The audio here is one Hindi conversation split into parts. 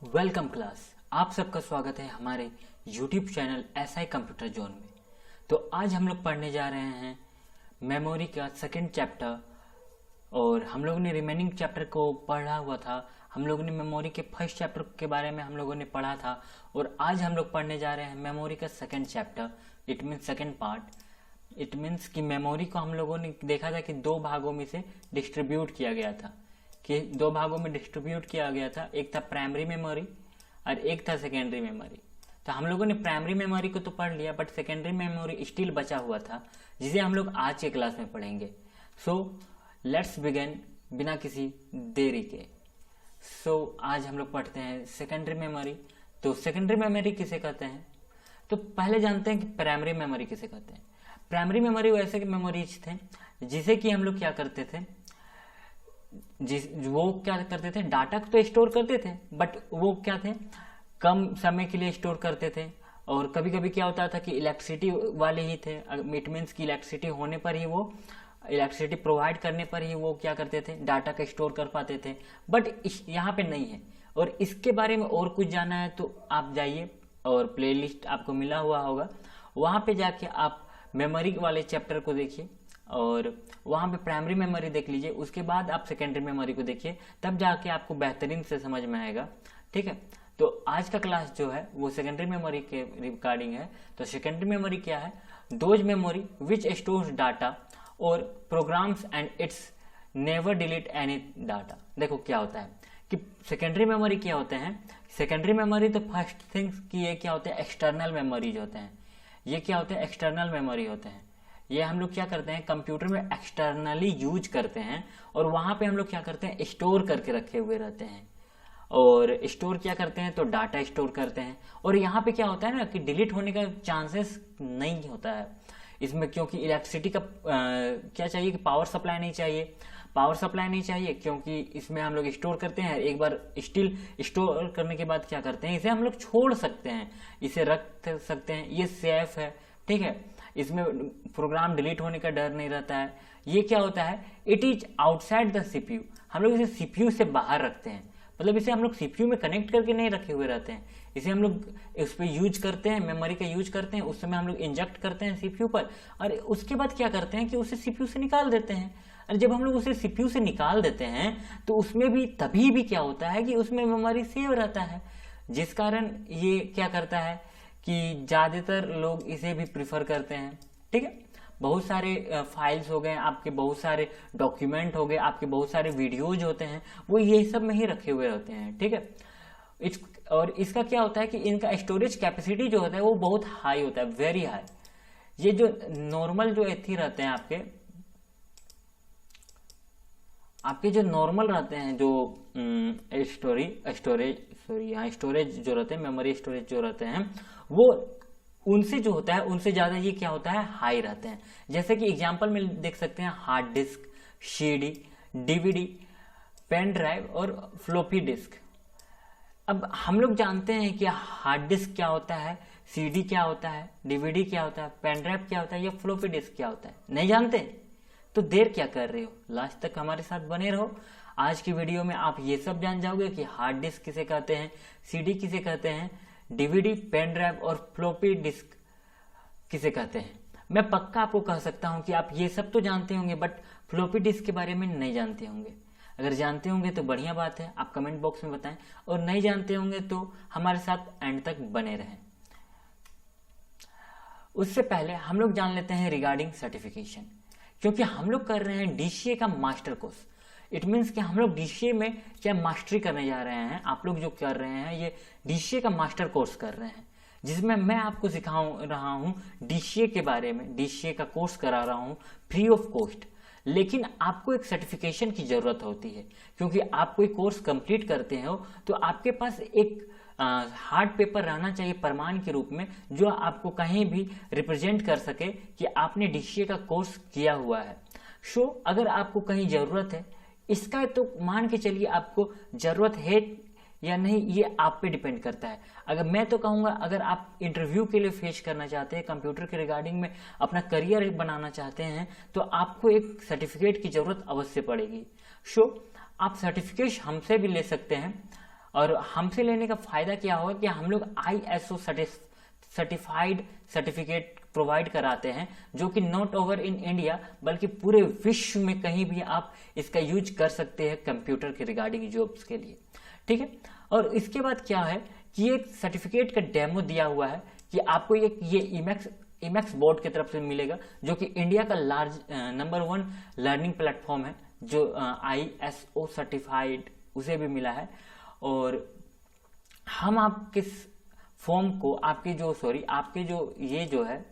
Welcome class. आप सबका स्वागत है हमारे YouTube channel SI computer zone में। तो आज हम लोग पढ़ने जा रहे हैं मेमोरी का सेकंड चैप्टर। और हम लोगों ने रिमेनिंग चैप्टर को पढ़ा हुआ था। हम लोगों ने मेमोरी के फर्स्ट चैप्टर के बारे में हम लोगों ने पढ़ा था और आज हम लोग पढ़ने जा रहे हैं मेमोरी का second chapter. It means second part. It means कि मेमोरी को हम लोगों ने देखा था कि दो भागों में से डिस्ट्रीब्यूट किया गया था एक था प्राइमरी मेमोरी और एक था सेकेंडरी मेमोरी। तो हम लोगों ने प्राइमरी मेमोरी को तो पढ़ लिया, बट सेकेंडरी मेमोरी स्टिल बचा हुआ था जिसे हम लोग आज के क्लास में पढ़ेंगे। सो लेट्स बिगिन बिना किसी देरी के। आज हम लोग पढ़ते हैं सेकेंडरी मेमोरी। तो सेकेंडरी मेमोरी किसे कहते हैं? तो पहले जानते हैं कि प्राइमरी मेमोरी किसे कहते हैं। प्राइमरी मेमोरी वैसे के मेमोरीज थे जिसे कि हम लोग क्या करते थे, वो क्या करते थे, डाटा को तो स्टोर करते थे, बट वो क्या थे, कम समय के लिए स्टोर करते थे। और कभी कभी क्या होता था कि इलेक्ट्रिसिटी वाले ही थे। इट मीन्स की इलेक्ट्रिसिटी होने पर ही वो, इलेक्ट्रिसिटी प्रोवाइड करने पर ही वो क्या करते थे, डाटा का स्टोर कर पाते थे। बट यहाँ पे नहीं है। और इसके बारे में और कुछ जानना है तो आप जाइए और प्लेलिस्ट आपको मिला हुआ होगा, वहां पे जाके आप मेमोरी वाले चैप्टर को देखिए और वहां पे प्राइमरी मेमोरी देख लीजिए। उसके बाद आप सेकेंडरी मेमोरी को देखिए, तब जाके आपको बेहतरीन से समझ में आएगा। ठीक है, तो आज का क्लास जो है वो सेकेंडरी मेमोरी के रिगार्डिंग है। तो सेकेंडरी मेमोरी क्या है? Those memory which stores data और programs and it's never delete any data. देखो क्या होता है कि सेकेंडरी मेमोरी क्या होते हैं। सेकेंडरी मेमोरी तो फर्स्ट थिंग्स की ये क्या होते हैं, एक्सटर्नल मेमोरीज होते हैं। ये क्या होते हैं, एक्सटर्नल मेमोरी होते हैं। ये हम लोग क्या करते हैं, कंप्यूटर में एक्सटर्नली यूज करते हैं और वहां पे हम लोग क्या करते हैं, स्टोर करके रखे हुए रहते हैं। और स्टोर क्या करते हैं, तो डाटा स्टोर करते हैं। और यहाँ पे क्या होता है ना कि डिलीट होने का चांसेस नहीं होता है इसमें, क्योंकि इलेक्ट्रिसिटी का क्या चाहिए कि पावर सप्लाई नहीं चाहिए, क्योंकि इसमें हम लोग स्टोर करते हैं। एक बार स्टिल स्टोर करने के बाद क्या करते हैं, इसे हम लोग छोड़ सकते हैं, इसे रख सकते हैं, ये सेफ है। ठीक है, इसमें प्रोग्राम डिलीट होने का डर नहीं रहता है। ये क्या होता है, it is outside the CPU. हम लोग इसे सीपीयू से बाहर रखते हैं, मतलब इसे हम लोग सीपीयू में कनेक्ट करके नहीं रखे हुए रहते हैं। इसे हम लोग इस पे यूज करते हैं, मेमोरी का यूज करते हैं, उस समय हम लोग इंजेक्ट करते हैं सीपीयू पर और उसके बाद क्या करते हैं कि उसे सीपीयू से निकाल देते हैं। और जब हम लोग उसे सीपीयू से निकाल देते हैं तो उसमें भी तभी भी क्या होता है कि उसमें मेमोरी सेव रहता है, जिस कारण ये क्या करता है कि ज्यादातर लोग इसे भी प्रिफर करते हैं। ठीक है, बहुत सारे फाइल्स हो गए आपके, बहुत सारे डॉक्यूमेंट हो गए आपके, बहुत सारे वीडियोज होते हैं, वो ये सब में ही रखे हुए होते हैं। ठीक है, और इसका क्या होता है कि इनका स्टोरेज कैपेसिटी जो होता है वो बहुत हाई होता है, वेरी हाई। ये जो नॉर्मल जो एथी रहते हैं आपके जो नॉर्मल रहते हैं, जो स्टोरेज जो रहते हैं, मेमोरी स्टोरेज जो रहते हैं, वो उनसे जो होता है उनसे ज्यादा ये क्या होता है, हाई रहते हैं। जैसे कि एग्जांपल में देख सकते हैं, hard disk, CD, DVD, pen drive और फ्लॉपी डिस्क। अब हम लोग जानते हैं कि हार्ड डिस्क क्या होता है, सीडी क्या होता है, डीवीडी क्या होता है, पेन ड्राइव क्या होता है या फ्लॉपी डिस्क क्या होता है। नहीं जानते तो देर क्या कर रहे हो, लास्ट तक हमारे साथ बने रहो। आज की वीडियो में आप ये सब जान जाओगे कि हार्ड डिस्क किसे कहते हैं, सीडी किसे कहते हैं, डीवीडी, पेन ड्राइव और फ्लॉपी डिस्क किसे कहते हैं। मैं पक्का आपको कह सकता हूं कि आप ये सब तो जानते होंगे, बट फ्लॉपी डिस्क के बारे में नहीं जानते होंगे। अगर जानते होंगे तो बढ़िया बात है, आप कमेंट बॉक्स में बताएं, और नहीं जानते होंगे तो हमारे साथ एंड तक बने रहें। उससे पहले हम लोग जान लेते हैं रिगार्डिंग सर्टिफिकेशन, क्योंकि हम लोग कर रहे हैं डीसीए का मास्टर कोर्स। इट मीन्स कि हम लोग डीसीए में क्या मास्टरी करने जा रहे हैं। आप लोग जो कर रहे हैं ये डीसीए का मास्टर कोर्स कर रहे हैं, जिसमें मैं आपको सिखा रहा हूं डीसीए के बारे में, डीसीए का कोर्स करा रहा हूं फ्री ऑफ कॉस्ट। लेकिन आपको एक सर्टिफिकेशन की जरूरत होती है, क्योंकि आप कोई कोर्स कंप्लीट करते हो तो आपके पास एक हार्ड पेपर रहना चाहिए प्रमाण के रूप में, जो आपको कहीं भी रिप्रेजेंट कर सके कि आपने डीसीए का कोर्स किया हुआ है। अगर आपको कहीं जरूरत है इसका, तो मान के चलिए आपको जरूरत है या नहीं, ये आप पे डिपेंड करता है। अगर मैं तो कहूंगा, अगर आप इंटरव्यू के लिए फेस करना चाहते हैं, कंप्यूटर के रिगार्डिंग में अपना करियर बनाना चाहते हैं, तो आपको एक सर्टिफिकेट की जरूरत अवश्य पड़ेगी। आप सर्टिफिकेट हमसे भी ले सकते हैं और हमसे लेने का फायदा क्या होगा कि हम लोग ISO सर्टिफाइड सर्टिफिकेट प्रोवाइड कराते हैं, जो कि नॉट ओवर इन इंडिया बल्कि पूरे विश्व में कहीं भी आप इसका यूज कर सकते हैं कंप्यूटर के रिगार्डिंग जॉब्स के लिए। ठीक है, और इसके बाद क्या है कि एक सर्टिफिकेट का डेमो दिया हुआ है कि आपको ये इमेक्स बोर्ड की तरफ से मिलेगा, जो कि इंडिया का नंबर 1 लर्निंग प्लेटफॉर्म है, जो ISO सर्टिफाइड उसे भी मिला है। और हम आपके फॉर्म को आपके जो ये जो है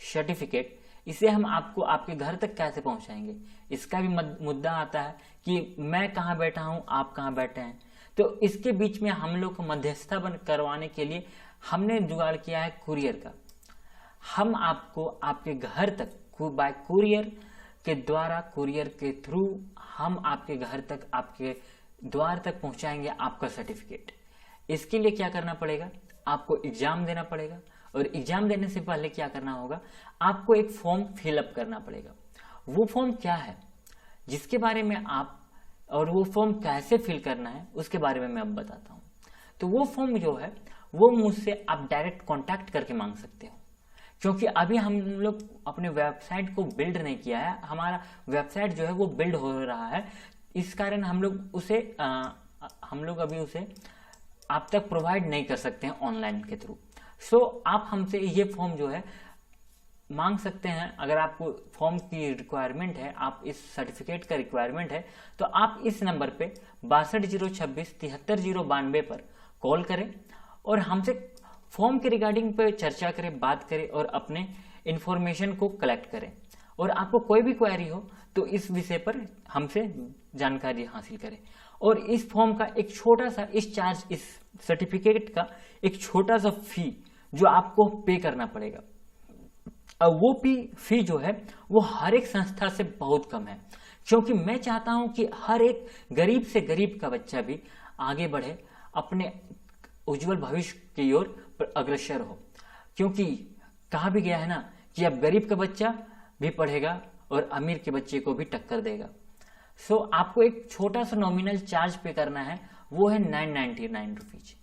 सर्टिफिकेट, इसे हम आपको आपके घर तक कैसे पहुंचाएंगे, इसका भी मुद्दा आता है कि मैं कहाँ बैठा हूं, आप कहाँ बैठे हैं। तो इसके बीच में हम लोग को मध्यस्थता करवाने के लिए हमने जुगाड़ किया है कुरियर का। हम आपको आपके घर तक बाय कुरियर के द्वारा, कुरियर के थ्रू हम आपके घर तक, आपके द्वार तक पहुंचाएंगे आपका सर्टिफिकेट। इसके लिए क्या करना पड़ेगा, आपको एग्जाम देना पड़ेगा, और एग्जाम देने से पहले क्या करना होगा, आपको एक फॉर्म फिलअप करना पड़ेगा। वो फॉर्म क्या है जिसके बारे में आप, और वो फॉर्म कैसे फिल करना है उसके बारे में मैं अब बताता हूं। तो वो फॉर्म जो है वो मुझसे आप डायरेक्ट कांटेक्ट करके मांग सकते हो, क्योंकि अभी हम लोग अपने वेबसाइट को बिल्ड नहीं किया है, हमारा वेबसाइट जो है वो बिल्ड हो रहा है। इस कारण हम लोग अभी उसे आप तक प्रोवाइड नहीं कर सकते हैं ऑनलाइन के थ्रू। सो आप हमसे ये फॉर्म जो है मांग सकते हैं। अगर आपको फॉर्म की रिक्वायरमेंट है, आप इस सर्टिफिकेट का रिक्वायरमेंट है, तो आप इस नंबर पे 62 026 73 092 पर कॉल करें और हमसे फॉर्म के रिगार्डिंग पे चर्चा करें, बात करें और अपने इंफॉर्मेशन को कलेक्ट करें। और आपको कोई भी क्वेरी हो तो इस विषय पर हमसे जानकारी हासिल करें। और इस फॉर्म का एक छोटा सा इस सर्टिफिकेट का एक छोटा सा फी जो आपको पे करना पड़ेगा, और वो फी जो है वो हर एक संस्था से बहुत कम है, क्योंकि मैं चाहता हूं कि हर एक गरीब से गरीब का बच्चा भी आगे बढ़े, अपने उज्जवल भविष्य की ओर अग्रसर हो। क्योंकि कहा भी गया है ना कि अब गरीब का बच्चा भी पढ़ेगा और अमीर के बच्चे को भी टक्कर देगा। सो आपको एक छोटा सा नॉमिनल चार्ज पे करना है, वो है 999 रुपीज।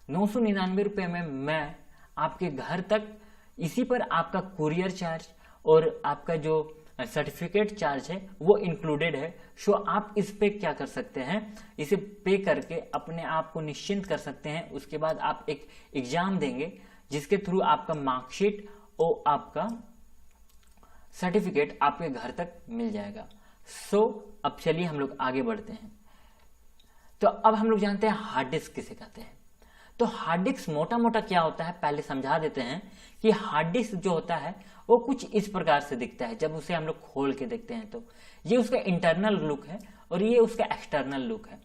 999 रुपए में मैं आपके घर तक, इसी पर आपका कुरियर चार्ज और आपका जो सर्टिफिकेट चार्ज है वो इंक्लूडेड है। सो आप इस पे क्या कर सकते हैं, इसे पे करके अपने आप को निश्चिंत कर सकते हैं। उसके बाद आप एक एग्जाम देंगे जिसके थ्रू आपका मार्कशीट और आपका सर्टिफिकेट आपके घर तक मिल जाएगा। सो अब चलिए हम लोग आगे बढ़ते हैं। तो अब हम लोग जानते हैं हार्ड डिस्क किसे कहते हैं। तो हार्ड डिस्क मोटा मोटा क्या होता है पहले समझा देते हैं कि हार्ड डिस्क जो होता है वो कुछ इस प्रकार से दिखता है। जब उसे हम लोग खोल के देखते हैं तो ये उसका इंटरनल लुक है और ये उसका एक्सटर्नल लुक है।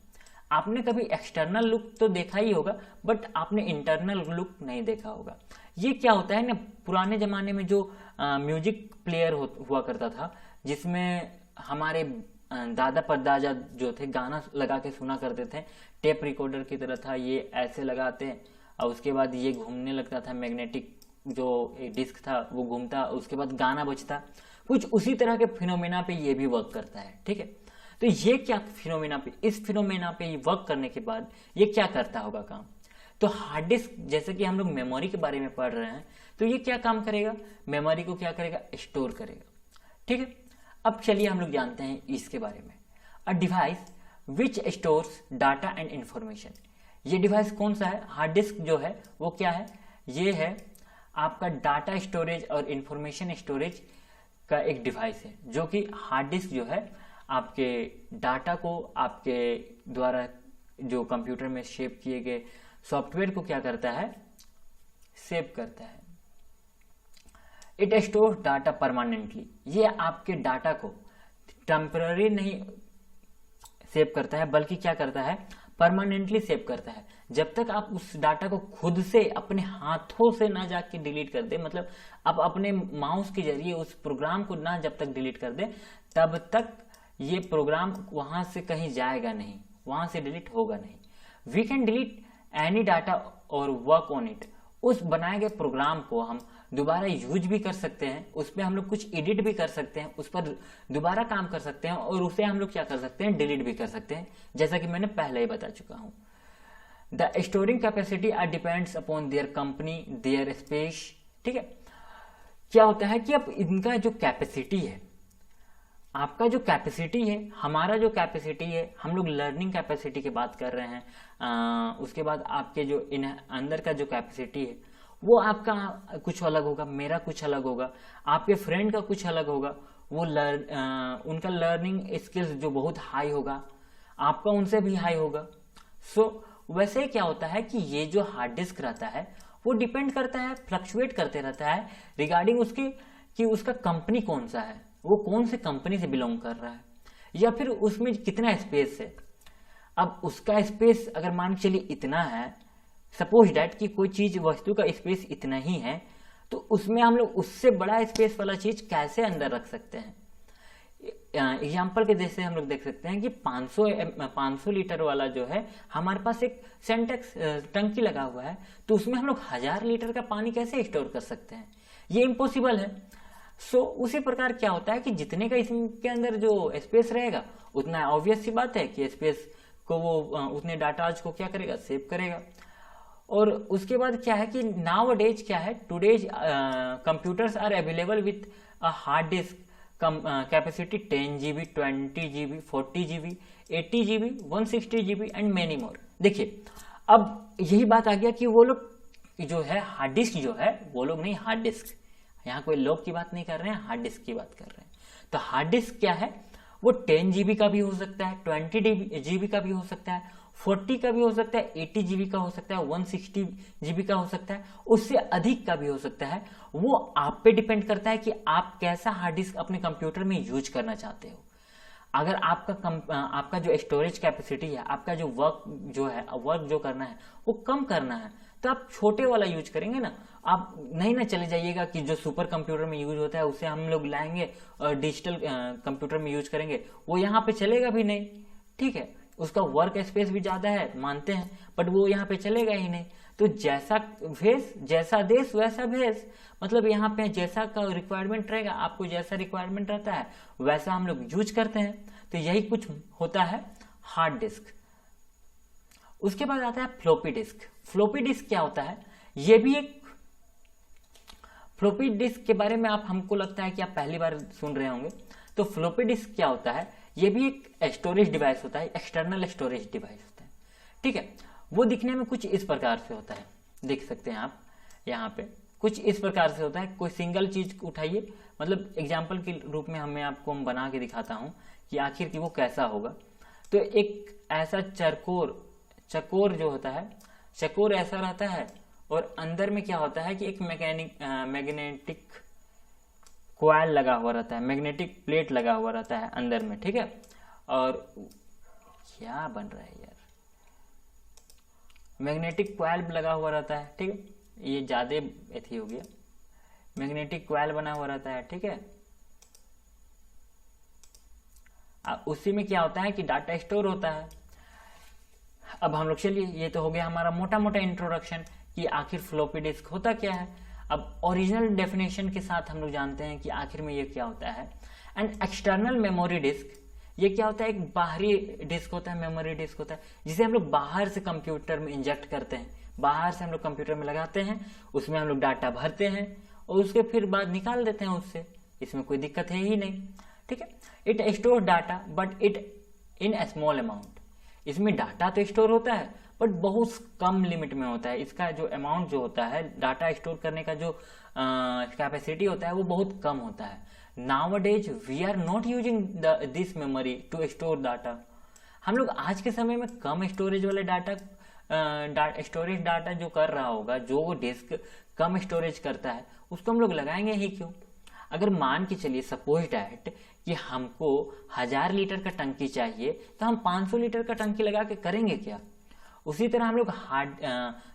आपने कभी एक्सटर्नल लुक तो देखा ही होगा, बट आपने इंटरनल लुक नहीं देखा होगा। ये क्या होता है ना, पुराने जमाने में जो म्यूजिक प्लेयर हुआ करता था, जिसमें हमारे दादा परदादा जो थे गाना लगा के सुना करते थे, टेप रिकॉर्डर की तरह था, ये ऐसे लगाते और उसके बाद ये घूमने लगता था, मैग्नेटिक जो डिस्क था वो घूमता, उसके बाद गाना बजता। कुछ उसी तरह के फिनोमेना पे ये भी वर्क करता है। ठीक है, तो ये क्या फिनोमेना पे, इस फिनोमेना पे वर्क करने के बाद ये क्या करता होगा काम। तो हार्ड डिस्क, जैसे कि हम लोग मेमोरी के बारे में पढ़ रहे हैं, तो ये क्या काम करेगा, मेमोरी को क्या करेगा, स्टोर करेगा। ठीक है, अब चलिए हम लोग जानते हैं इसके बारे में। A device which stores data and information. ये डिवाइस कौन सा है, हार्ड डिस्क जो है वो क्या है, ये है आपका डाटा स्टोरेज और इंफॉर्मेशन स्टोरेज का एक डिवाइस है, जो कि हार्ड डिस्क जो है आपके डाटा को, आपके द्वारा जो कंप्यूटर में सेव किए गए सॉफ्टवेयर को क्या करता है, सेव करता है। It store data permanently. ये आपके डाटा को टेम्पररी नहीं सेव करता है, बल्कि क्या करता है, परमानेंटली सेव करता है। जब तक आप उस डाटा को खुद से अपने हाथों से ना जाके डिलीट कर दे, मतलब आप अपने माउस के जरिए उस प्रोग्राम को ना जब तक डिलीट कर दे, तब तक ये प्रोग्राम वहां से कहीं जाएगा नहीं, वहां से डिलीट होगा नहीं। We can delete any data और वर्क ऑन इट। उस बनाए गए प्रोग्राम को हम दोबारा यूज भी कर सकते हैं, उस पर हम लोग कुछ एडिट भी कर सकते हैं, उस पर दोबारा काम कर सकते हैं, और उसे हम लोग क्या कर सकते हैं, डिलीट भी कर सकते हैं, जैसा कि मैंने पहले ही बता चुका हूं। The storing capacity are depends upon their company, their space. ठीक है, क्या होता है कि अब इनका जो कैपेसिटी है, आपका जो कैपेसिटी है, हमारा जो कैपेसिटी है, हम लोग लर्निंग कैपेसिटी की बात कर रहे हैं। उसके बाद आपके जो इन अंदर का जो कैपेसिटी है वो आपका कुछ अलग होगा, मेरा कुछ अलग होगा, आपके फ्रेंड का कुछ अलग होगा। वो उनका लर्निंग स्किल्स जो बहुत हाई होगा, आपका उनसे भी हाई होगा। सो वैसे क्या होता है कि ये जो हार्ड डिस्क रहता है वो डिपेंड करता है, फ्लक्चुएट करते रहता है रिगार्डिंग उसके कि उसका कंपनी कौन सा है, वो कौन से कंपनी से बिलोंग कर रहा है, या फिर उसमें कितना स्पेस है। अब उसका स्पेस अगर मान के चलिए इतना है, सपोज डैट कि कोई चीज वस्तु का स्पेस इतना ही है, तो उसमें हम लोग उससे बड़ा स्पेस वाला चीज कैसे अंदर रख सकते हैं। एग्जाम्पल के जैसे हम लोग देख सकते हैं कि 500 लीटर वाला जो है हमारे पास एक सेंटेक्स टंकी लगा हुआ है, तो उसमें हम लोग 1000 लीटर का पानी कैसे स्टोर कर सकते हैं, ये इम्पॉसिबल है। सो उसी प्रकार क्या होता है कि जितने का इसके अंदर जो स्पेस रहेगा उतना ऑब्वियस सी बात है कि स्पेस को वो उतने डाटाज को क्या करेगा, सेव करेगा। और उसके बाद क्या है कि नाउ डेज क्या है, today's computers are available with a hard disk capacity 10 GB, 20 GB, 40 GB, 80 GB, 160 GB and many more. देखिए अब यही बात आ गया कि वो लोग जो है हार्ड डिस्क जो है, वो लोग नहीं, हार्ड डिस्क, यहाँ कोई लोग की बात नहीं कर रहे हैं, हार्ड डिस्क की बात कर रहे हैं। तो हार्ड डिस्क क्या है, वो 10 GB का भी हो सकता है, 20 GB का भी हो सकता है, 40 का भी हो सकता है, 80 GB का हो सकता है, 160 GB का हो सकता है, उससे अधिक का भी हो सकता है। वो आप पे डिपेंड करता है कि आप कैसा हार्ड डिस्क अपने कंप्यूटर में यूज करना चाहते हो। अगर आपका जो स्टोरेज कैपेसिटी है, आपका जो वर्क जो करना है वो कम करना है, तो आप छोटे वाला यूज करेंगे ना। आप नहीं ना चले जाइएगा कि जो सुपर कंप्यूटर में यूज होता है उसे हम लोग लाएंगे और डिजिटल कंप्यूटर में यूज करेंगे, वो यहाँ पे चलेगा भी नहीं। ठीक है, उसका वर्क स्पेस भी ज्यादा है मानते हैं, बट वो यहाँ पे चलेगा ही नहीं। तो जैसा देश वैसा भेष, मतलब यहाँ पे जैसा का रिक्वायरमेंट रहेगा, आपको जैसा रिक्वायरमेंट रहता है वैसा हम लोग यूज करते हैं। तो यही कुछ होता है हार्ड डिस्क। उसके बाद आता है फ्लॉपी डिस्क। फ्लॉपी डिस्क क्या होता है, ये भी एक फ्लॉपी डिस्क के बारे में आप हमको लगता है कि आप पहली बार सुन रहे होंगे। तो फ्लॉपी डिस्क क्या होता है, ये भी एक स्टोरेज डिवाइस होता है, एक्सटर्नल स्टोरेज डिवाइस होता है। ठीक है, वो दिखने में कुछ इस प्रकार से होता है, देख सकते हैं आप यहाँ पे, कुछ इस प्रकार से होता है। कोई सिंगल चीज उठाइए, मतलब एग्जाम्पल के रूप में हम बना के दिखाता हूँ कि आखिर की वो कैसा होगा। तो एक ऐसा चकोर जो होता है, चकोर ऐसा रहता है, और अंदर में क्या होता है कि एक मैग्नेटिक कॉइल लगा हुआ रहता है, मैग्नेटिक प्लेट लगा हुआ रहता है अंदर में। ठीक है, और क्या बन रहा है यार, मैग्नेटिक कॉइल लगा हुआ रहता है। ठीक है, ये ज्यादा एथी हो गया, मैग्नेटिक कॉइल बना हुआ रहता है। ठीक है, उसी में क्या होता है कि डाटा स्टोर होता है। अब हम लोग चलिए, ये तो हो गया हमारा मोटा मोटा इंट्रोडक्शन कि आखिर फ्लॉपी डिस्क होता क्या है। अब ओरिजिनल डेफिनेशन के साथ हम लोग जानते हैं कि आखिर में ये क्या होता है। एंड एक्सटर्नल मेमोरी डिस्क, ये क्या होता है, एक बाहरी डिस्क होता है, मेमोरी डिस्क होता है, जिसे हम लोग बाहर से कंप्यूटर में इंजेक्ट करते हैं, बाहर से हम लोग कंप्यूटर में लगाते हैं, उसमें हम लोग डाटा भरते हैं और उसके फिर बाद निकाल देते हैं उससे, इसमें कोई दिक्कत है ही नहीं। ठीक है, it store data but it in A small amount. इसमें डाटा तो स्टोर होता है बट बहुत कम लिमिट में होता है। इसका जो अमाउंट जो होता है, डाटा स्टोर करने का जो कैपेसिटी होता है वो बहुत कम होता है। Nowadays we are not using this memory to store data. हम लोग आज के समय में कम स्टोरेज वाले स्टोरेज डाटा जो कर रहा होगा, जो डिस्क कम स्टोरेज करता है, उसको हम लोग लगाएंगे ही क्यों। अगर मान के चलिए सपोज डैट कि हमको 1000 लीटर का टंकी चाहिए, तो हम 500 लीटर का टंकी लगा के करेंगे क्या। उसी तरह हम लोग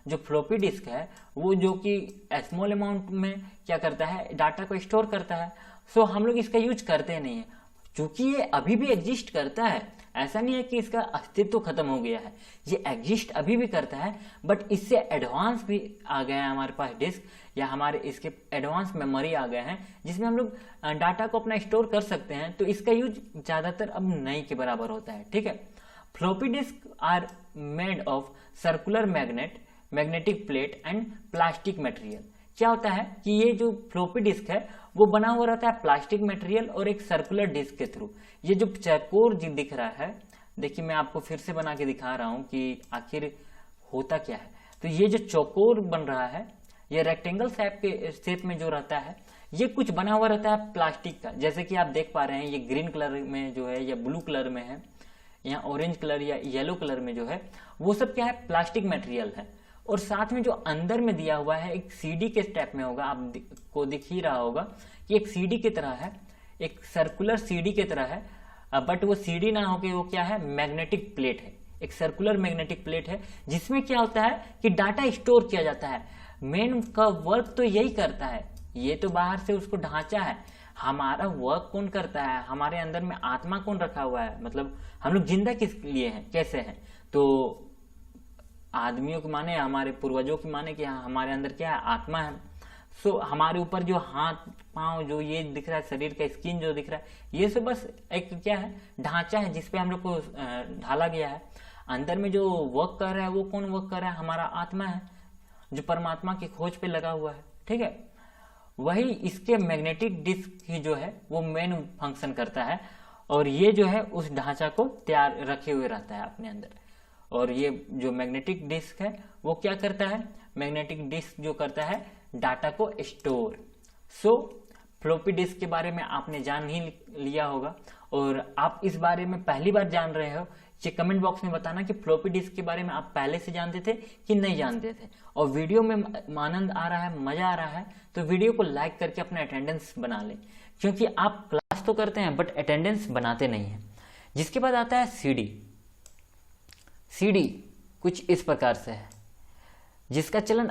जो फ्लॉपी डिस्क है, वो जो कि स्मॉल अमाउंट में क्या करता है, डाटा को स्टोर करता है। सो हम लोग इसका यूज करते नहीं है, क्योंकि ये अभी भी एग्जिस्ट करता है। ऐसा नहीं है कि इसका अस्तित्व खत्म हो गया है, ये एग्जिस्ट अभी भी करता है, बट इससे एडवांस भी आ गया है हमारे पास डिस्क, या हमारे इसके एडवांस मेमोरी आ गए हैं जिसमें हम लोग डाटा को अपना स्टोर कर सकते हैं। तो इसका यूज ज्यादातर अब नहीं के बराबर होता है। ठीक है, floppy disk are made of circular magnetic plate and plastic material. क्या होता है कि ये जो फ्लॉपी डिस्क है वो बना हुआ रहता है प्लास्टिक मटेरियल और एक सर्कुलर डिस्क के थ्रू। ये जो चौकोर दिख रहा है, देखिए मैं आपको फिर से बना के दिखा रहा हूं कि आखिर होता क्या है। तो ये जो चौकोर बन रहा है, ये रेक्टेंगल शेप में जो रहता है, ये कुछ बना हुआ रहता है प्लास्टिक का। जैसे कि आप देख पा रहे हैं, ये ग्रीन कलर में जो है या ब्लू कलर में है या ऑरेंज कलर या येलो कलर में जो है, वो सब क्या है, प्लास्टिक मटेरियल है। और साथ में जो अंदर में दिया हुआ है एक सीडी के स्टेप में होगा, आपको दिख ही रहा होगा कि एक सीडी की तरह है, एक सर्कुलर सीडी की तरह है, बट वो सीडी ना होके वो क्या है, मैग्नेटिक प्लेट है, एक सर्कुलर मैग्नेटिक प्लेट है, जिसमें क्या होता है कि डाटा स्टोर किया जाता है। मेन का वर्क तो यही करता है, ये तो बाहर से उसको ढांचा है, हमारा वर्क कौन करता है, हमारे अंदर में आत्मा कौन रखा हुआ है, मतलब हम लोग जिंदा किस लिए हैं, कैसे हैं। तो आदमियों के माने, हमारे पूर्वजों के माने कि हमारे अंदर क्या है, आत्मा है। सो हमारे ऊपर जो हाथ पांव जो ये दिख रहा है, शरीर का स्किन जो दिख रहा है, ये सब बस एक क्या है, ढांचा है जिसपे हम लोग को ढाला गया है। अंदर में जो वर्क कर रहा है वो कौन वर्क कर रहा है, हमारा आत्मा है जो परमात्मा की खोज पे लगा हुआ है। ठीक है, वही इसके मैग्नेटिक डिस्क ही जो है वो मेन फंक्शन करता है, और ये जो है उस ढांचा को तैयार रखे हुए रहता है अपने अंदर। और ये जो मैग्नेटिक डिस्क है वो क्या करता है, मैग्नेटिक डिस्क जो करता है डाटा को स्टोर। सो फ्लॉपी डिस्क के बारे में आपने जान ही लिया होगा, और आप इस बारे में पहली बार जान रहे हो, ये कमेंट बॉक्स में बताना कि फ्लॉपी डिस्क के बारे में आप पहले से जानते थे कि नहीं जानते थे। और वीडियो में आनंद आ रहा है, मजा आ रहा है, तो वीडियो को लाइक करके अपना अटेंडेंस बना लें, क्योंकि आप क्लास तो करते हैं बट अटेंडेंस बनाते नहीं हैं। जिसके बाद आता है सीडी। सीडी कुछ इस प्रकार से है, जिसका चलन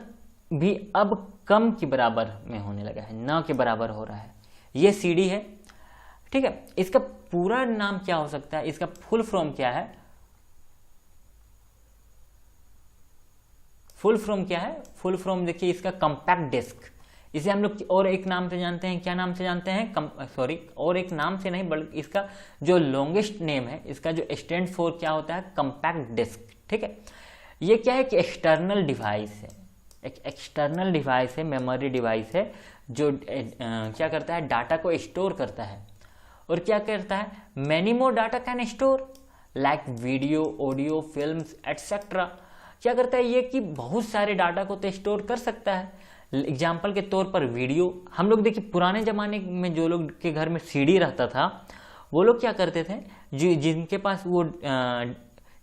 भी अब कम के बराबर में होने लगा है, न के बराबर हो रहा है। ये सीडी है, ठीक है। इसका पूरा नाम क्या हो सकता है, इसका फुल फॉर्म क्या है, फुल फॉर्म क्या है, फुल फॉर्म देखिए इसका कॉम्पैक्ट डिस्क। इसे हम लोग और एक नाम से जानते हैं, क्या नाम से जानते हैं, सॉरी और एक नाम से नहीं बल्कि इसका जो लॉन्गेस्ट नेम है, इसका जो स्टैंड फॉर क्या होता है, कॉम्पैक्ट डिस्क। ठीक है, ये क्या है कि एक्सटर्नल डिवाइस है, एक एक्सटर्नल डिवाइस है, मेमोरी डिवाइस है, जो क्या करता है, डाटा को स्टोर करता है। और क्या करता है, many more data can store like video, audio, films etcetera. क्या करता है ये कि बहुत सारे डाटा को तो स्टोर कर सकता है। एग्जाम्पल के तौर पर वीडियो, हम लोग देखिए पुराने जमाने में जो लोग के घर में सीडी रहता था, वो लोग क्या करते थे, जिनके पास वो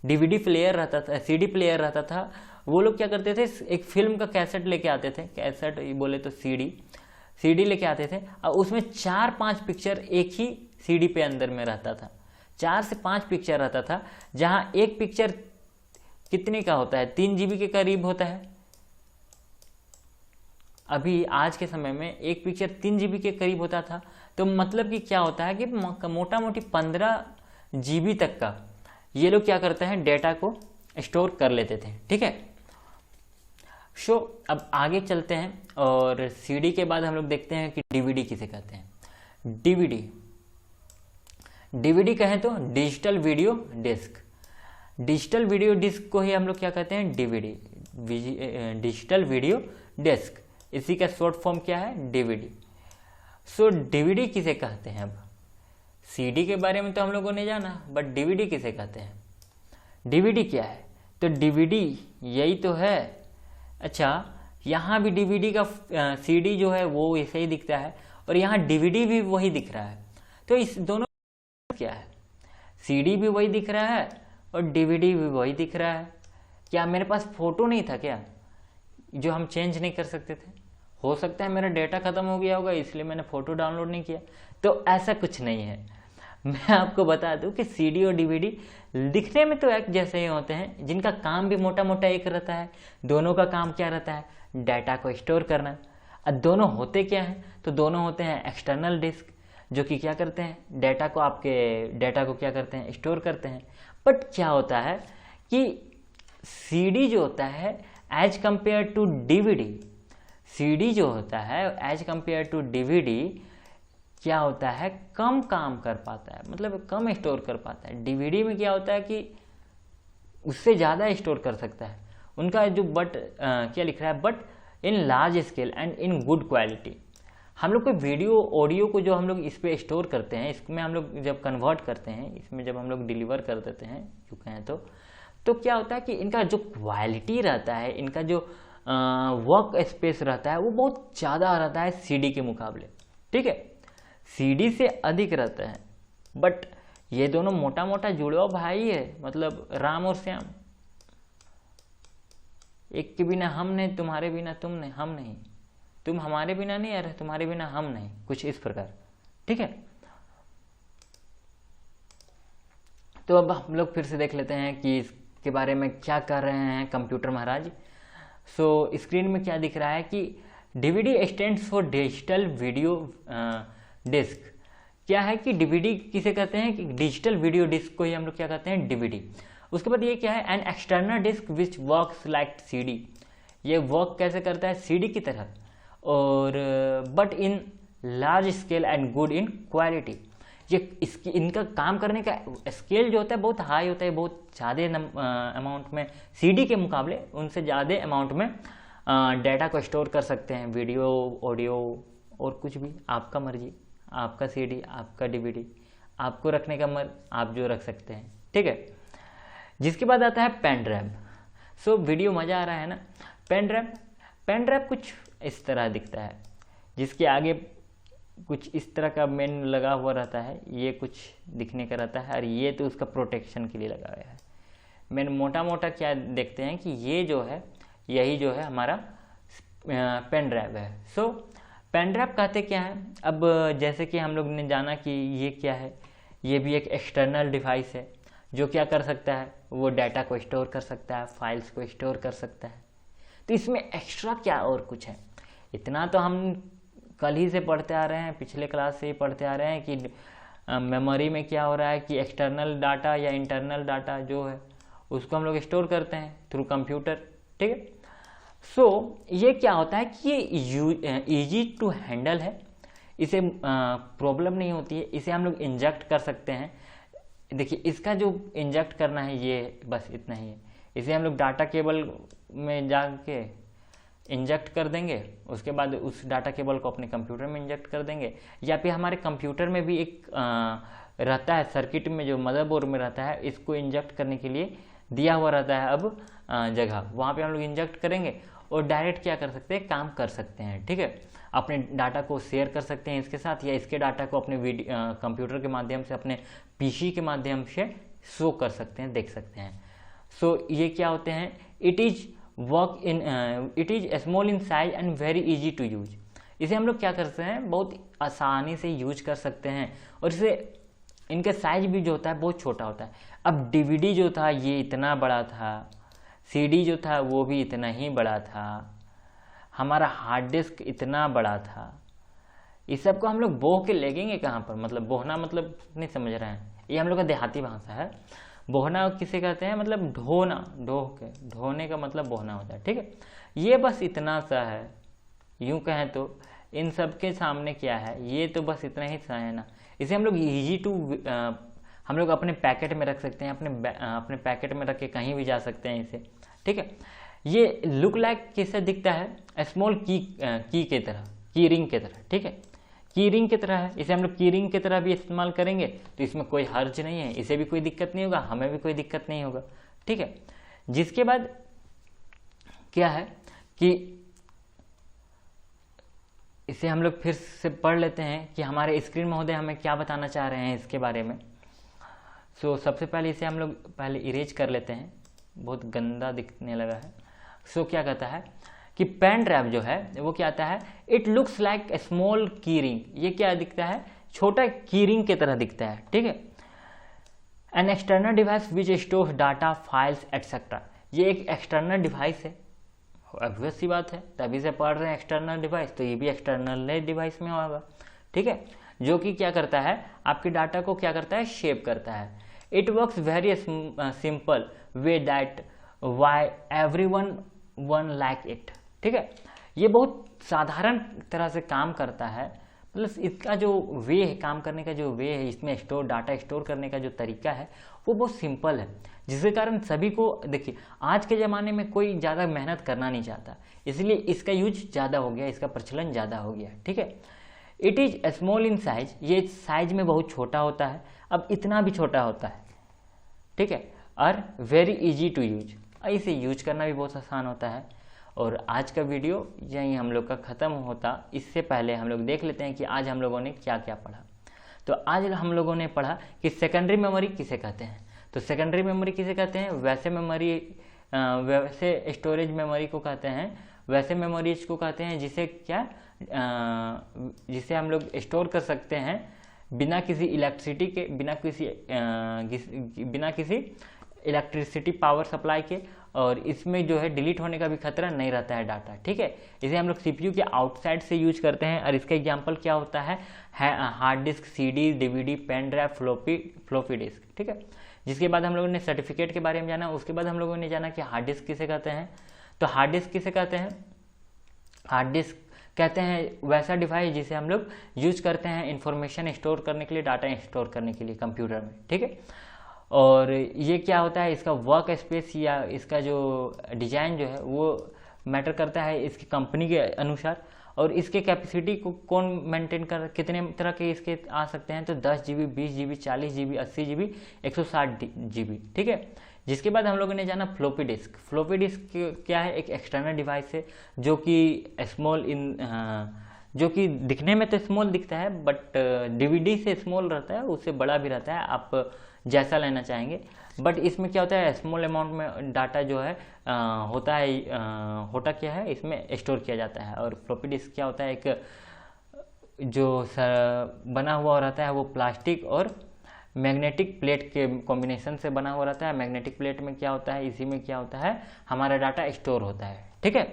डीवीडी प्लेयर रहता था, सीडी प्लेयर रहता था, वो लोग क्या करते थे, एक फिल्म का कैसेट लेके आते थे, कैसेट बोले तो सीडी लेके आते थे, और उसमें 4-5 पिक्चर एक ही सीडी पे अंदर में रहता था, 4 से 5 पिक्चर रहता था, जहां एक पिक्चर कितने का होता है, 3 GB के करीब होता है। अभी आज के समय में एक पिक्चर 3 GB के करीब होता था, तो मतलब कि क्या होता है कि मोटा मोटी 15 GB तक का ये लोग क्या करते हैं, डेटा को स्टोर कर लेते थे। ठीक है, सो अब आगे चलते हैं, और सीडी के बाद हम लोग देखते हैं कि डीवीडी किसे कहते हैं। डीवीडी कहें तो digital video disk. Digital video disk को ही हम लोग क्या कहते हैं, डीवीडी, डिजिटल वीडियो डिस्क। इसी का शॉर्ट फॉर्म क्या है, डीवीडी। सो डीवीडी किसे कहते हैं, अब सीडी के बारे में तो हम लोगों ने जाना, बट डीवीडी किसे कहते हैं, डीवीडी क्या है, तो डीवीडी यही तो है। अच्छा, यहाँ भी डीवीडी का सीडी जो है वो ऐसे ही दिखता है, और यहाँ डीवीडी भी वही दिख रहा है। तो इस दोनों क्या है, सीडी भी वही दिख रहा है और डीवीडी भी वही दिख रहा है। क्या मेरे पास फोटो नहीं था क्या, जो हम चेंज नहीं कर सकते थे? हो सकता है मेरा डेटा खत्म हो गया होगा इसलिए मैंने फोटो डाउनलोड नहीं किया, तो ऐसा कुछ नहीं है। मैं आपको बता दूं कि सीडी और डीवीडी दिखने में तो एक जैसे ही होते हैं, जिनका काम भी मोटा मोटा एक रहता है। दोनों का काम क्या रहता है, डाटा को स्टोर करना। अब दोनों होते क्या हैं, तो दोनों होते हैं एक्सटर्नल डिस्क, जो कि क्या करते हैं, डाटा को क्या करते हैं, स्टोर करते हैं। बट क्या होता है कि सीडी जो होता है as compare to DVD, CD जो होता है एज कंपेयर टू डीवीडी क्या होता है, कम काम कर पाता है, मतलब कम स्टोर कर पाता है। डीवीडी में क्या होता है कि उससे ज़्यादा स्टोर कर सकता है। उनका जो क्या लिख रहा है, but in large scale and in good quality. हम लोग कोई वीडियो ऑडियो को जो हम लोग इस पे स्टोर करते हैं, इसमें हम लोग जब कन्वर्ट करते हैं, इसमें जब हम लोग डिलीवर कर देते हैं यूँ कहें तो क्या होता है कि इनका जो क्वालिटी रहता है, इनका जो वर्क स्पेस रहता है वो बहुत ज़्यादा रहता है सीडी के मुकाबले, ठीक है, सीडी से अधिक रहता है। बट ये दोनों मोटा मोटा जुड़वा भाई है, मतलब राम और श्याम, एक के बिना हम नहीं, तुम्हारे बिना तुम नहीं, हम नहीं, तुम हमारे बिना नहीं, अरे तुम्हारे बिना हम नहीं, कुछ इस प्रकार, ठीक है। तो अब हम लोग फिर से देख लेते हैं कि इसके बारे में क्या कर रहे हैं कंप्यूटर महाराज। सो स्क्रीन में क्या दिख रहा है कि DVD stands for digital video disk. क्या है कि डीवीडी किसे कहते हैं कि डिजिटल वीडियो डिस्क को ही हम लोग क्या कहते हैं, डीवीडी। उसके बाद ये क्या है, an external disk which works like CD. ये वर्क कैसे करता है, सीडी की तरह, और but in large scale and good in quality. ये इनका काम करने का स्केल जो होता है बहुत हाई होता है, बहुत ज़्यादा अमाउंट में सीडी के मुकाबले उनसे ज़्यादा अमाउंट में डाटा को स्टोर कर सकते हैं, वीडियो ऑडियो और कुछ भी, आपका मर्जी, आपका सीडी, आपका डीवीडी, आपको रखने का आप जो रख सकते हैं, ठीक है। जिसके बाद आता है पेन ड्राइव। सो वीडियो मज़ा आ रहा है ना। पेन ड्राइव कुछ इस तरह दिखता है, जिसके आगे कुछ इस तरह का मेन लगा हुआ रहता है, ये कुछ दिखने का रहता है, और ये तो उसका प्रोटेक्शन के लिए लगा हुआ है। मेन मोटा मोटा क्या देखते हैं कि ये जो है, यही जो है हमारा पेन ड्राइव है। सो पेन ड्राइव कहते क्या है, अब जैसे कि हम लोग ने जाना कि ये क्या है, ये भी एक एक्सटर्नल डिवाइस है जो क्या कर सकता है, वो डाटा को स्टोर कर सकता है, फाइल्स को स्टोर कर सकता है। तो इसमें एक्स्ट्रा क्या और कुछ है, इतना तो हम कल ही से पढ़ते आ रहे हैं, पिछले क्लास से ही पढ़ते आ रहे हैं कि मेमोरी में क्या हो रहा है कि एक्सटर्नल डाटा या इंटरनल डाटा जो है उसको हम लोग स्टोर करते हैं थ्रू कंप्यूटर, ठीक है। सो ये क्या होता है कि ये ईजी टू हैंडल है, इसे प्रॉब्लम नहीं होती है, इसे हम लोग इंजेक्ट कर सकते हैं। देखिए इसका जो इंजेक्ट करना है ये बस इतना ही है, इसे हम लोग डाटा केबल में जाके इंजेक्ट कर देंगे, उसके बाद उस डाटा केबल को अपने कंप्यूटर में इंजेक्ट कर देंगे, या फिर हमारे कंप्यूटर में भी एक रहता है सर्किट में, जो मदरबोर्ड में रहता है, इसको इंजेक्ट करने के लिए दिया हुआ रहता है अब जगह, वहाँ पे हम लोग इंजेक्ट करेंगे और डायरेक्ट क्या कर सकते हैं, काम कर सकते हैं, ठीक है। अपने डाटा को शेयर कर सकते हैं इसके साथ, या इसके डाटा को अपने कंप्यूटर के माध्यम से, अपने पीसी के माध्यम से शो कर सकते हैं, देख सकते हैं। सो ये क्या होते हैं, it is small in size and very easy to use. इसे हम लोग क्या कर सकते हैं, बहुत आसानी से यूज कर सकते हैं, और इसे इनका साइज भी जो होता है बहुत छोटा होता है। अब डीवीडी जो था ये इतना बड़ा था, सीडी जो था वो भी इतना ही बड़ा था, हमारा हार्ड डिस्क इतना बड़ा था, इस सब को हम लोग बोह के लेगेंगे कहाँ पर, मतलब बोहना मतलब नहीं समझ रहे हैं, ये हम लोग का देहाती भाषा है। बोहना किसे कहते हैं, मतलब ढोना, ढोने का मतलब बोहना होता है, ठीक है। ये बस इतना सा है, यूं कहें तो इन सब के सामने क्या है, ये तो बस इतना ही सा है ना। इसे हम लोग ईजी टू हम लोग अपने पैकेट में रख सकते हैं, अपने पैकेट में रख के कहीं भी जा सकते हैं इसे, ठीक है। ये लुक लाइक कैसे दिखता है, स्मॉल की के तरह, की रिंग के तरह, ठीक है, की रिंग की तरह है। इसे हम लोग की रिंग की तरह भी इस्तेमाल करेंगे तो इसमें कोई हर्ज नहीं है, इसे भी कोई दिक्कत नहीं होगा, हमें भी कोई दिक्कत नहीं होगा, ठीक है। जिसके बाद क्या है कि इसे हम लोग फिर से पढ़ लेते हैं कि हमारे स्क्रीन महोदय हमें क्या बताना चाह रहे हैं इसके बारे में। सो सबसे पहले इसे हम लोग पहले इरेज कर लेते हैं, बहुत गंदा दिखने लगा है। सो क्या कहता है कि पेन ड्राइव जो है वो क्या आता है, it looks like a small की रिंग। ये क्या दिखता है, छोटा की रिंग की तरह दिखता है, ठीक है। An external device which stores data, files etcetera. ये एक एक्सटर्नल डिवाइस है, ऑब्वियस सी बात है, तभी से पढ़ रहे हैं एक्सटर्नल डिवाइस, तो ये भी एक्सटर्नल डिवाइस में होगा, ठीक है, जो कि क्या करता है, आपके डाटा को क्या करता है, शेप करता है। It works very simple way that why everyone like it, ठीक है। ये बहुत साधारण तरह से काम करता है, प्लस इसका जो वे है, काम करने का जो वे है, इसमें डाटा स्टोर करने का जो तरीका है वो बहुत सिंपल है, जिसके कारण सभी को, देखिए आज के ज़माने में कोई ज़्यादा मेहनत करना नहीं चाहता, इसलिए इसका यूज ज़्यादा हो गया, इसका प्रचलन ज़्यादा हो गया, ठीक है। It is small in size, ये साइज में बहुत छोटा होता है, अब इतना भी छोटा होता है, ठीक है। और वेरी इजी टू यूज, इसे यूज करना भी बहुत आसान होता है। और आज का वीडियो यहीं हम लोग का ख़त्म होता, इससे पहले हम लोग देख लेते हैं कि आज हम लोगों ने क्या क्या पढ़ा। तो आज हम लोगों ने पढ़ा कि सेकेंडरी मेमोरी किसे कहते हैं। तो सेकेंडरी मेमोरी किसे कहते हैं, वैसे मेमोरी, वैसे स्टोरेज मेमोरी को कहते हैं, वैसे मेमोरीज को कहते हैं जिसे क्या, जिसे हम लोग स्टोर कर सकते हैं बिना किसी इलेक्ट्रिसिटी के, बिना किसी इलेक्ट्रिसिटी पावर सप्लाई के, और इसमें जो है डिलीट होने का भी खतरा नहीं रहता है डाटा, ठीक है। इसे हम लोग सीपीयू के आउटसाइड से यूज करते हैं, और इसका एग्जांपल क्या होता है hard disk, CD, DVD, pen drive, floppy disk, ठीक है। जिसके बाद हम लोगों ने सर्टिफिकेट के बारे में जाना, उसके बाद हम लोगों ने जाना कि हार्ड डिस्क किसे कहते हैं। तो हार्ड डिस्क किसे कहते हैं, हार्ड डिस्क कहते हैं वैसा डिवाइस जिसे हम लोग यूज करते हैं इंफॉर्मेशन स्टोर करने के लिए, डाटा स्टोर करने के लिए कंप्यूटर में, ठीक है। और ये क्या होता है, इसका वर्क स्पेस या इसका जो डिजाइन जो है वो मैटर करता है इसकी कंपनी के अनुसार, और इसके कैपेसिटी को कौन मेंटेन कर, कितने तरह के इसके आ सकते हैं, तो 10 GB, 20 GB, 40 GB, 80 GB, 160 GB, ठीक है। जिसके बाद हम लोगों ने जाना फ्लॉपी डिस्क। फ्लॉपी डिस्क क्या है, एक एक्सटर्नल डिवाइस है जो कि स्मॉल जो कि दिखने में तो स्मॉल दिखता है, बट डीवीडी से स्मॉल रहता है, उससे बड़ा भी रहता है, आप जैसा लेना चाहेंगे। बट इसमें क्या होता है, स्मॉल अमाउंट में डाटा जो है होता है, होता क्या है, इसमें स्टोर किया जाता है। और फ्लॉपी डिस्क क्या होता है, एक जो बना हुआ रहता है वो प्लास्टिक और मैग्नेटिक प्लेट के कॉम्बिनेशन से बना हुआ रहता है। मैग्नेटिक प्लेट में क्या होता है, इसी में क्या होता है, हमारा डाटा स्टोर होता है, ठीक है।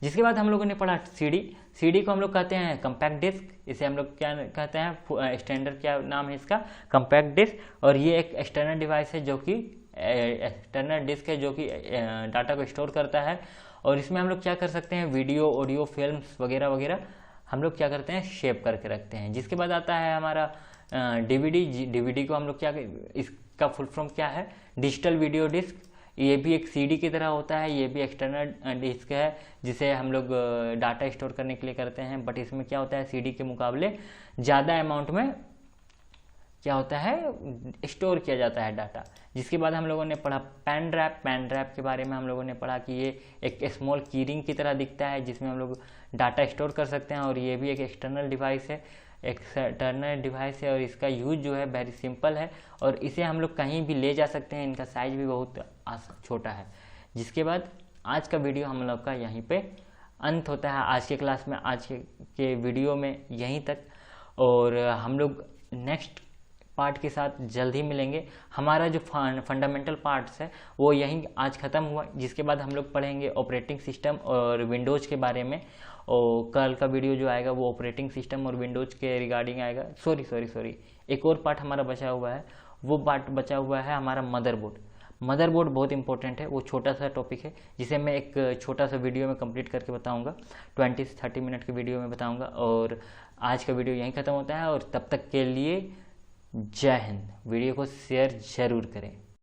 जिसके बाद हम लोगों ने पढ़ा सीडी। सीडी को हम लोग कहते हैं कंपैक्ट डिस्क, इसे हम लोग क्या कहते हैं, स्टैंडर्ड क्या नाम है इसका, कंपैक्ट डिस्क। और ये एक एक्सटर्नल डिवाइस है जो कि एक्सटर्नल डिस्क है जो कि डाटा को स्टोर करता है। और इसमें हम लोग क्या कर सकते हैं, वीडियो, ऑडियो, फिल्म्स वगैरह वगैरह हम लोग क्या करते हैं, सेव करके रखते हैं। जिसके बाद आता है हमारा डीवीडी। डीवीडी को हम लोग क्या, इसका फुल फॉर्म क्या है, डिजिटल वीडियो डिस्क। ये भी एक सीडी की तरह होता है, ये भी एक्सटर्नल डिस्क है जिसे हम लोग डाटा स्टोर करने के लिए करते हैं। बट इसमें क्या होता है, सीडी के मुकाबले ज़्यादा अमाउंट में क्या होता है, स्टोर किया जाता है डाटा। जिसके बाद हम लोगों ने पढ़ा पेन ड्राइव। पेन ड्राइव के बारे में हम लोगों ने पढ़ा कि ये एक स्मॉल कीरिंग की तरह दिखता है जिसमें हम लोग डाटा स्टोर कर सकते हैं, और ये भी एक एक्सटर्नल डिवाइस है, एक्सटर्नल डिवाइस है। और इसका यूज जो है वेरी सिंपल है, और इसे हम लोग कहीं भी ले जा सकते हैं, इनका साइज भी बहुत छोटा है। जिसके बाद आज का वीडियो हम लोग का यहीं पे अंत होता है। आज के क्लास में, आज के वीडियो में यहीं तक, और हम लोग नेक्स्ट पार्ट के साथ जल्द ही मिलेंगे। हमारा जो फंडामेंटल पार्ट्स है वो यहीं आज ख़त्म हुआ। जिसके बाद हम लोग पढ़ेंगे ऑपरेटिंग सिस्टम और विंडोज़ के बारे में, और कल का वीडियो जो आएगा वो ऑपरेटिंग सिस्टम और विंडोज़ के रिगार्डिंग आएगा। सॉरी एक और पार्ट हमारा बचा हुआ है, वो पार्ट बचा हुआ है हमारा मदरबोर्ड। मदरबोर्ड बहुत इंपॉर्टेंट है, वो छोटा सा टॉपिक है जिसे मैं एक छोटा सा वीडियो में कंप्लीट करके बताऊंगा, 20 से 30 मिनट के वीडियो में बताऊंगा। और आज का वीडियो यहीं ख़त्म होता है, और तब तक के लिए जय हिंद। वीडियो को शेयर ज़रूर करें।